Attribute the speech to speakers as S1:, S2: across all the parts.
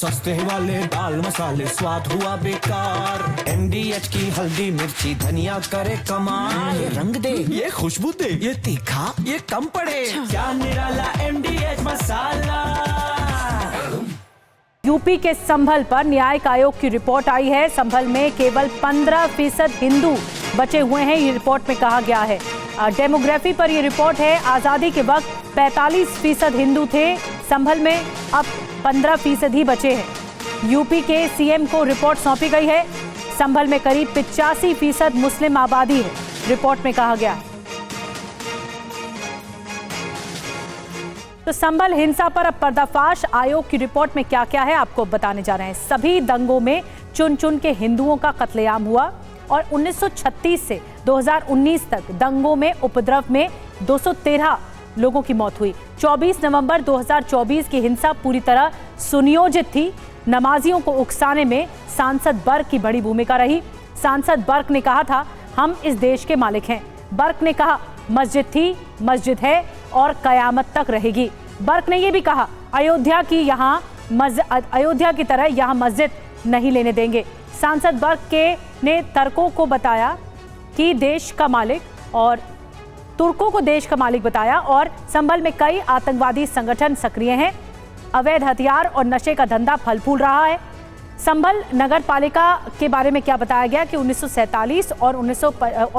S1: सस्ते वाले दाल मसाले स्वाद हुआ बेकार। MDH की हल्दी मिर्ची धनिया करे कमाल। ये रंग दे, ये खुशबू दे, ये तीखा, ये कम पड़े। क्या निराला MDH मसाला।
S2: यूपी के संभल पर न्यायिक आयोग की रिपोर्ट आई है। संभल में केवल 15% हिंदू बचे हुए हैं, ये रिपोर्ट में कहा गया है। डेमोग्राफी पर यह रिपोर्ट है। आज़ादी के वक्त 45% हिंदू थे संभल में, अब 15% ही बचे हैं। यूपी के सीएम को रिपोर्ट सौंपी गई है। संभल में करीब 85% मुस्लिम आबादी है, रिपोर्ट में कहा गया है। तो संभल हिंसा पर अब पर्दाफाश। आयोग की रिपोर्ट में क्या क्या है आपको बताने जा रहे हैं। सभी दंगों में चुन चुन के हिंदुओं का कत्लेआम हुआ और 1936 से 2019 तक दंगों में उपद्रव में 213 लोगों की मौत हुई। 24 नवंबर 2024 की हिंसा पूरी तरह सुनियोजित थी। नमाजियों को उकसाने में सांसद बर्क की बड़ी भूमिका रही। सांसद बर्क ने कहा था, हम इस देश के मालिक हैं। बर्क ने कहा, मस्जिद थी, मस्जिद है और कयामत तक रहेगी। बर्क ने यह भी कहा, अयोध्या की तरह यहाँ मस्जिद नहीं लेने देंगे। सांसद बर्क ने तुर्कों को बताया कि देश का मालिक और तुर्कों को देश का मालिक बताया और संभल में कई आतंकवादी संगठन सक्रिय हैं। अवैध हथियार और नशे का धंधा फल फूल रहा है। संभल नगर पालिका के बारे में क्या बताया गया कि 1947 और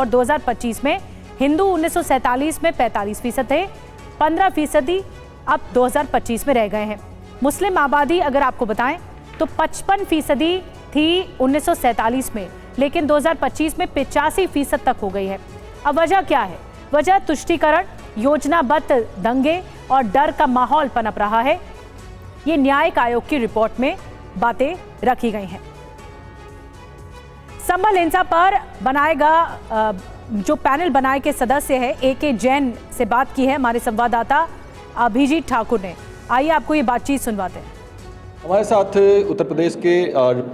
S2: 2025 में हिंदू 1947 में 45% थे, 15% अब 2025 में रह गए हैं। मुस्लिम आबादी अगर आपको बताएं तो 55% थी 1947 में, लेकिन 2025 में 85% तक हो गई है। अब वजह क्या है? वजह तुष्टीकरण, योजनाबद्ध दंगे और डर का माहौल पनप रहा है। ये न्यायिक आयोग की रिपोर्ट में बातें रखी गई हैं। संभल हिंसा पर बनाएगा जो पैनल बनाए के सदस्य है AK जैन से बात की है हमारे संवाददाता अभिजीत ठाकुर ने। आइए आपको ये बातचीत सुनवाते हैं।
S3: हमारे साथ उत्तर प्रदेश के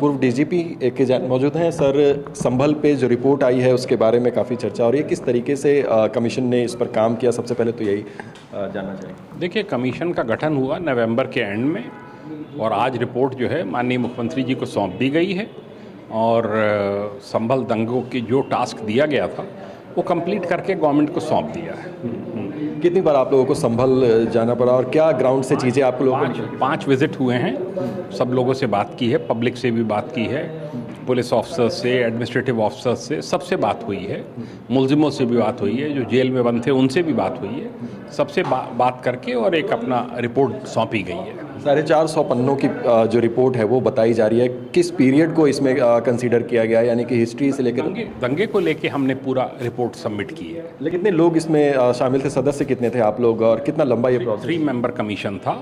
S3: पूर्व DGP AK जैन मौजूद हैं। सर, संभल पे जो रिपोर्ट आई है उसके बारे में काफ़ी चर्चा हो रही है, किस तरीके से कमीशन ने इस पर काम किया, सबसे पहले तो यही जानना चाहेंगे।
S4: देखिए, कमीशन का गठन हुआ नवंबर के एंड में और आज रिपोर्ट जो है माननीय मुख्यमंत्री जी को सौंप दी गई है और संभल दंगों की जो टास्क दिया गया था वो कंप्लीट करके गवर्नमेंट को सौंप दिया है।
S3: कितनी बार आप लोगों को संभल जाना पड़ा और क्या ग्राउंड से चीज़ें आप लोगों को?
S4: पाँच विजिट हुए हैं। सब लोगों से बात की है, पब्लिक से भी बात की है, पुलिस ऑफिसर्स से, एडमिनिस्ट्रेटिव ऑफिसर्स से, सबसे बात हुई है। मुलजिमों से भी बात हुई है, जो जेल में बंद थे उनसे भी बात हुई है। सबसे बात करके और एक अपना रिपोर्ट सौंपी गई है।
S3: 450 पन्नों की जो रिपोर्ट है वो बताई जा रही है। किस पीरियड को इसमें कंसीडर किया गया है, यानी कि हिस्ट्री से लेकर
S4: दंगे को लेके हमने पूरा रिपोर्ट सबमिट की है।
S3: लेकिन कितने लोग इसमें शामिल थे, सदस्य कितने थे आप लोग और कितना लंबा ये प्रोसेस?
S4: 3 मेंबर कमीशन था।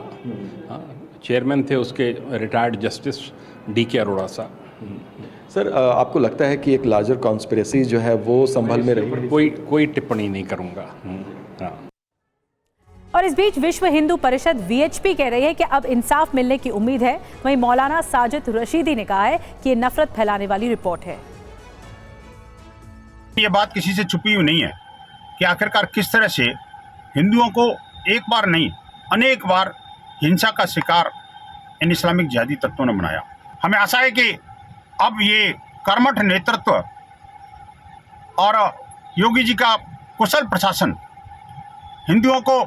S4: चेयरमैन थे उसके रिटायर्ड जस्टिस DK अरोड़ा साहब।
S3: सर, आपको लगता है कि एक लार्जर कॉन्स्पिरेसी जो है वो संभल में रही?
S4: कोई टिप्पणी नहीं करूँगा।
S2: और इस बीच विश्व हिंदू परिषद VHP कह रही है कि अब इंसाफ मिलने की उम्मीद है। वहीं मौलाना साजिद रशीदी ने कहा है कि ये नफरत फैलाने वाली रिपोर्ट है।
S5: ये बात किसी से छुपी हुई नहीं है कि आखिरकार किस तरह से हिंदुओं को एक बार नहीं अनेक बार हिंसा का शिकार इन इस्लामिक जिहादी तत्वों ने बनाया। हमें आशा है कि अब ये कर्मठ नेतृत्व और योगी जी का कुशल प्रशासन हिंदुओं को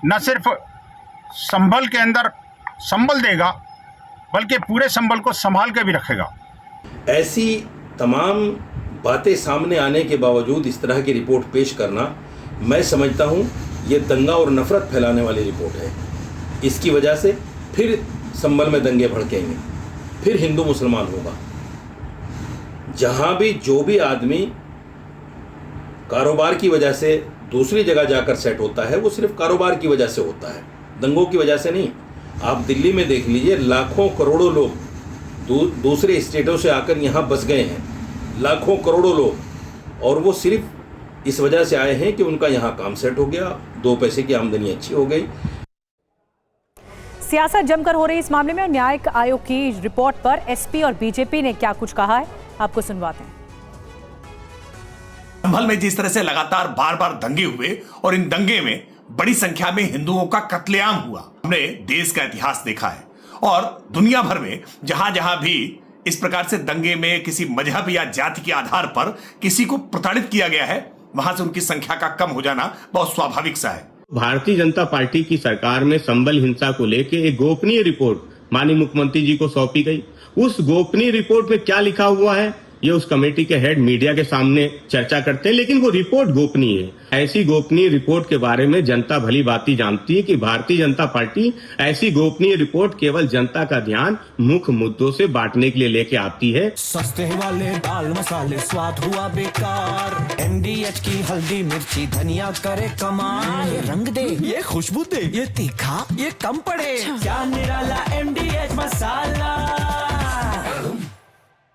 S5: न सिर्फ संभल के अंदर संभल देगा बल्कि पूरे संभल को संभाल के भी रखेगा।
S6: ऐसी तमाम बातें सामने आने के बावजूद इस तरह की रिपोर्ट पेश करना, मैं समझता हूँ ये दंगा और नफरत फैलाने वाली रिपोर्ट है। इसकी वजह से फिर संभल में दंगे भड़केंगे, फिर हिंदू मुसलमान होगा। जहाँ भी जो भी आदमी कारोबार की वजह से दूसरी जगह जाकर सेट होता है वो सिर्फ कारोबार की वजह से होता है, दंगों की वजह से नहीं। आप दिल्ली में देख लीजिए, लाखों करोड़ों लोग दूसरे स्टेटों से आकर यहाँ बस गए हैं, लाखों करोड़ों लोग, और वो सिर्फ इस वजह से आए हैं कि उनका यहाँ काम सेट हो गया, 2 पैसे की आमदनी अच्छी हो गई।
S2: सियासत जमकर हो रही इस मामले में और न्यायिक आयोग की रिपोर्ट पर SP और BJP ने क्या कुछ कहा है आपको सुनवाते हैं।
S7: संभल में जिस तरह से लगातार बार बार दंगे हुए और इन दंगे में बड़ी संख्या में हिंदुओं का कत्लेआम हुआ, हमने देश का इतिहास देखा है और दुनिया भर में जहां जहां भी इस प्रकार से दंगे में किसी मजहब या जाति के आधार पर किसी को प्रताड़ित किया गया है, वहां से उनकी संख्या का कम हो जाना बहुत स्वाभाविक सा है।
S8: भारतीय जनता पार्टी की सरकार में संभल हिंसा को लेकर एक गोपनीय रिपोर्ट माननीय मुख्यमंत्री जी को सौंपी गई। उस गोपनीय रिपोर्ट में क्या लिखा हुआ है ये उस कमेटी के हेड मीडिया के सामने चर्चा करते हैं, लेकिन वो रिपोर्ट गोपनीय है। ऐसी गोपनीय रिपोर्ट के बारे में जनता भली भांति जानती है कि भारतीय जनता पार्टी ऐसी गोपनीय रिपोर्ट केवल जनता का ध्यान मुख्य मुद्दों से बांटने के लिए लेके आती है।
S1: सस्ते वाले दाल मसाले स्वाद हुआ बेकार, MDH की हल्दी मिर्ची धनिया करे कमाल। ये रंग दे, ये खुशबू दे, ये तीखा, ये कम पड़े, क्या निराला MDH मसाला।